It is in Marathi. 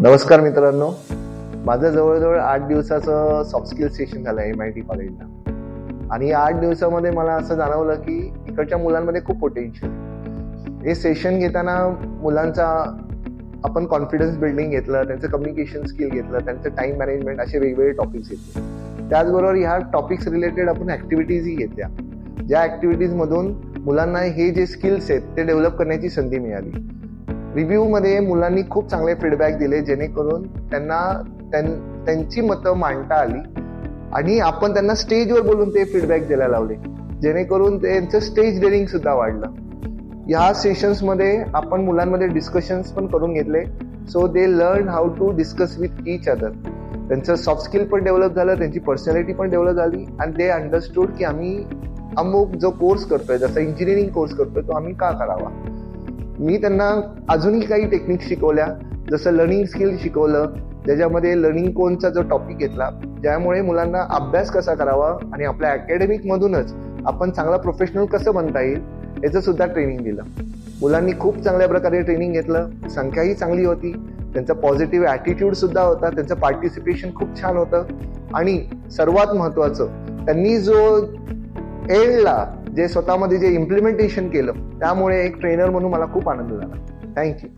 नमस्कार मित्रांनो, माझं जवळजवळ 8 दिवसाचं सॉफ्ट स्किल सेशन झालं MIT कॉलेजला. आणि 8 दिवसामध्ये मला असं जाणवलं की इकडच्या मुलांमध्ये खूप पोटेन्शियल. हे सेशन घेताना मुलांचा आपण कॉन्फिडन्स बिल्डिंग घेतलं, त्यांचं कम्युनिकेशन स्किल घेतलं, त्यांचं टाइम मॅनेजमेंट, असे वेगवेगळे टॉपिक्स घेतले. त्याचबरोबर ह्या टॉपिक्स रिलेटेड आपण ॲक्टिव्हिटीजही घेतल्या, ज्या ॲक्टिव्हिटीजमधून मुलांना हे जे स्किल्स आहेत ते डेव्हलप करण्याची संधी मिळाली. रिव्ह्यूमध्ये मुलांनी खूप चांगले फीडबॅक दिले, जेणेकरून त्यांना त्यांची मतं मांडता आली आणि आपण त्यांना स्टेजवर बोलून ते फीडबॅक द्यायला लावले, जेणेकरून त्यांचं स्टेज डेअरिंग सुद्धा वाढलं. ह्या सेशन्समध्ये आपण मुलांमध्ये डिस्कशन्स पण करून घेतले, so they learn how to discuss with each other. त्यांचं सॉफ्ट स्किल पण डेव्हलप झालं, त्यांची पर्सनॅलिटी पण डेव्हलप झाली आणि दे अंडरस्टूड की आम्ही अमुक जो कोर्स करतोय, जसा इंजिनिअरिंग कोर्स करतोय, तो आम्ही का करावा. मी त्यांना अजूनही काही टेक्निक शिकवल्या, जसं लर्निंग स्किल शिकवलं, ज्याच्यामध्ये लर्निंग कोनचा जो टॉपिक घेतला, ज्यामुळे मुलांना अभ्यास कसा करावा आणि आपल्या अकॅडमिकमधूनच आपण चांगला प्रोफेशनल कसं बनता येईल याचं सुद्धा ट्रेनिंग दिलं. मुलांनी खूप चांगल्या प्रकारे ट्रेनिंग घेतलं, संख्याही चांगली होती, त्यांचा पॉझिटिव्ह ॲटिट्यूड सुद्धा होता, त्यांचं पार्टिसिपेशन खूप छान होतं आणि सर्वात महत्त्वाचं त्यांनी जो एंडला जे स्वतःमध्ये जे इम्प्लिमेंटेशन केलं, त्यामुळे एक ट्रेनर म्हणून मला खूप आनंद झाला. थँक्यू.